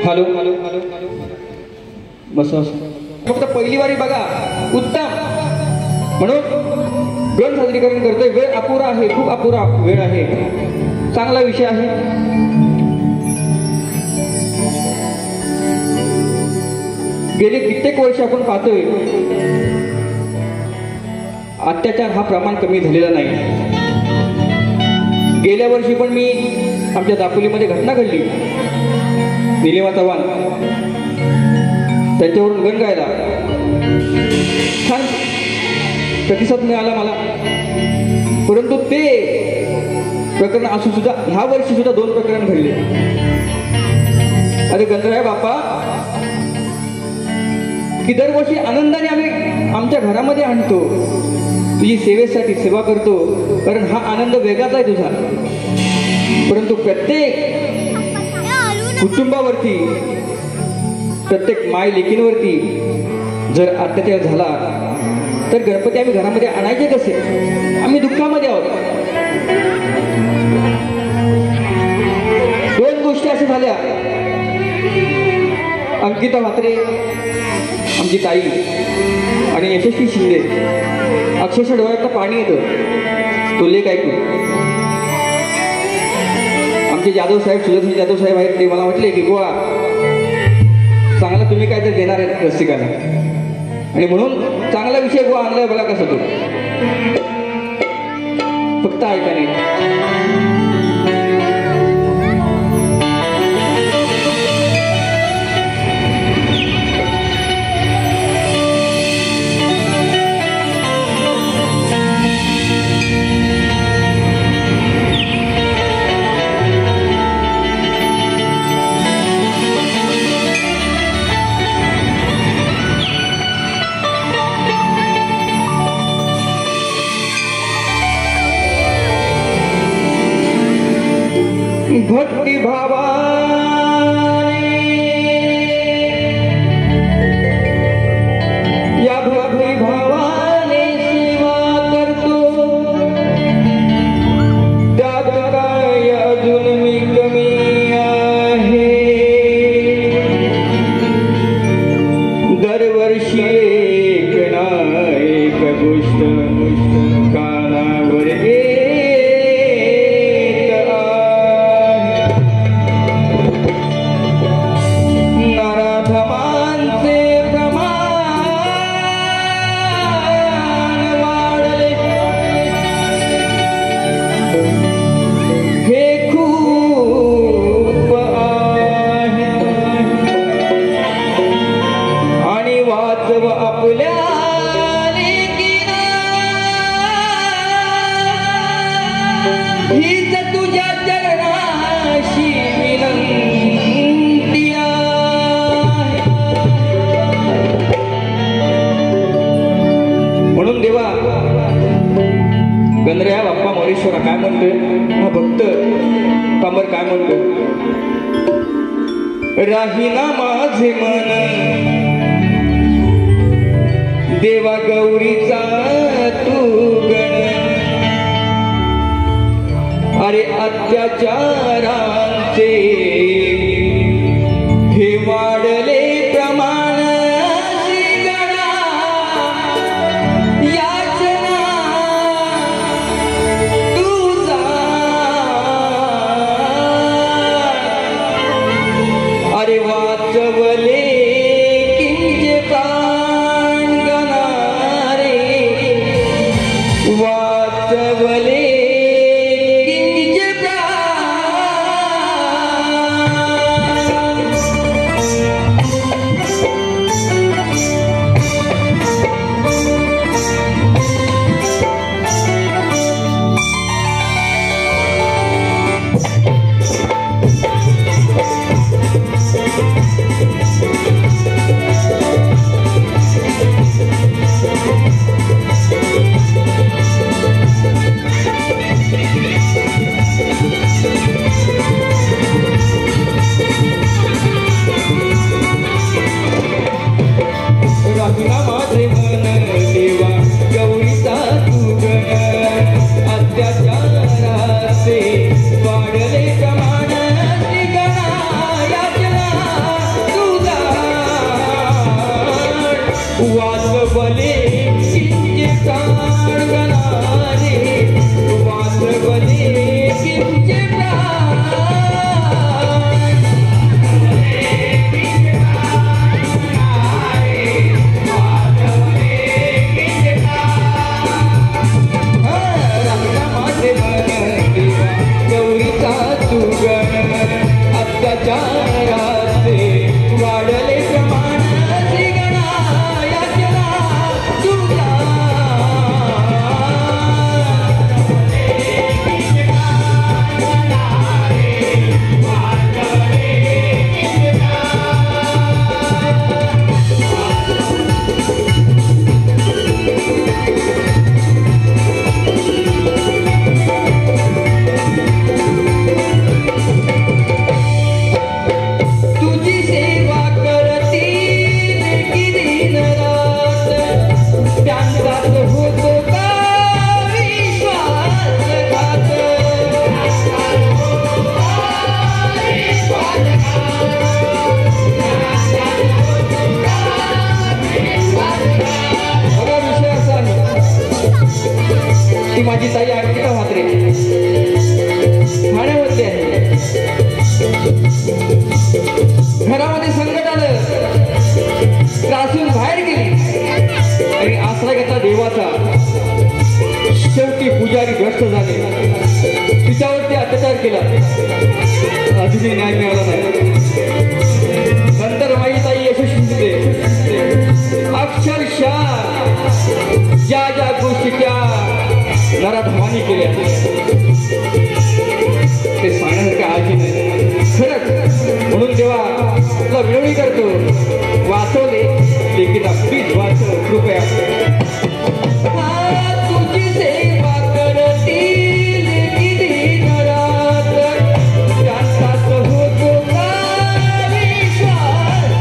Hello hello hello hello बस फक्त पहिली वारी बघा उत्तम म्हणून गण सादरीकरण करतोय. वेळ अपुरा आहे, खूप अपुरा वेळ आहे. चांगला विषय आहे. गेले कित्येक वर्ष आपण पाहतोय अत्याचार हा प्रमाण कमी झालेला नाही. गेल्या वर्षी पण मी आमच्या दापोलीमध्ये घटना घडली. निलिमा चव्हाण त्यांच्यावरून गण गायला छान प्रतिसाद मिळाला मला. परंतु ते प्रकरण असून सुद्धा ह्या वर्षी सुद्धा 2 प्रकरण घडले. अरे गणराय बाप्पा की दरवर्षी आनंदाने आम्ही आमच्या घरामध्ये आणतो, तुझी सेवेसाठी सेवा करतो, कारण हा आनंद वेगळाच आहे तुझा. परंतु प्रत्येक कुटुंबावरती, प्रत्येक माय लेकींवरती जर अत्याचार झाला तर गणपती आम्ही घरामध्ये आणायचे कसे? आम्ही दुःखामध्ये आहोत. 2 गोष्टी अशा झाल्या. अंकिता म्हात्रे आमची ताई आणि यशस्वी शिंदे अक्षरशः डोळ्यातलं पाणी येतं तो लेख ऐकून. आमचे जाधव साहेब, सुदर्शन जाधव साहेब आहेत, ते मला म्हटले की गोळा चांगला तुम्ही काय तर देणार आहेत रसिकाला, आणि म्हणून चांगला विषय गोळा आणलाय बघा कसा तो. फक्त ऐका नाही. भक्ति भावाने या भक्ति भावाने सेवा करतो, त्यात काय अजून मी कमी आहे. दरवर्षी एक ना एक गोष्ट कानावर येत आहे. काय म्हणतो, राहीना माझे मन देवा गौरीचा तू गण, अरे अत्याचारांचे हे वाढले प्रमाण, श्रीगणा याचना तुझा, अरे वाचवले किंचे प्राण गणा रे, वाचवले माझी ताई अंकिता म्हात्रे ठाण्यामध्ये आहे. घरामध्ये संकट आलं, त्रासून बाहेर गेली आणि आसरा घेतला देवाचा. शेवटी पुजारी भ्रष्ट झाले, तिच्यावरती अत्याचार केला, अजूनही न्याय मिळाला नाही. नंतर माझी ताई यशस्वी होते. अक्षरशः ज्या ज्या गोष्टी त्या नराधमानी केल्या ते सांगण्यासारखं आहे नाही खरंच. म्हणून तेव्हा तुला विनवणी करतो, वाचवले लेकिन प्लीज वाचव कृपया. तुझी सेवा करतील किती नरात, त्यांचाच होतो का विश्वासघात,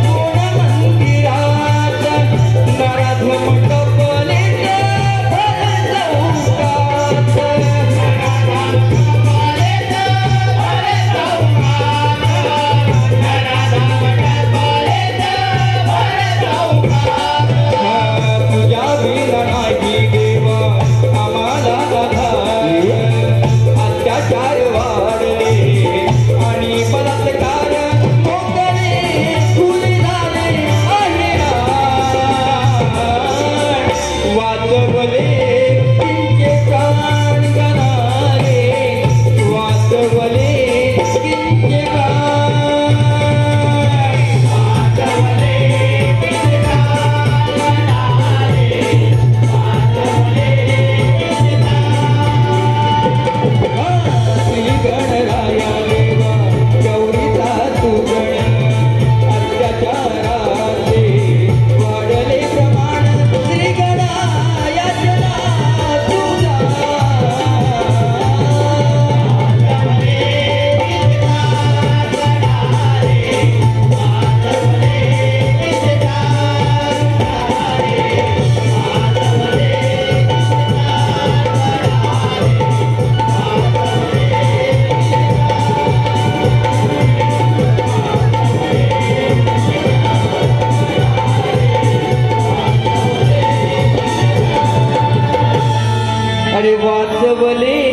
कोण अरे वाचवले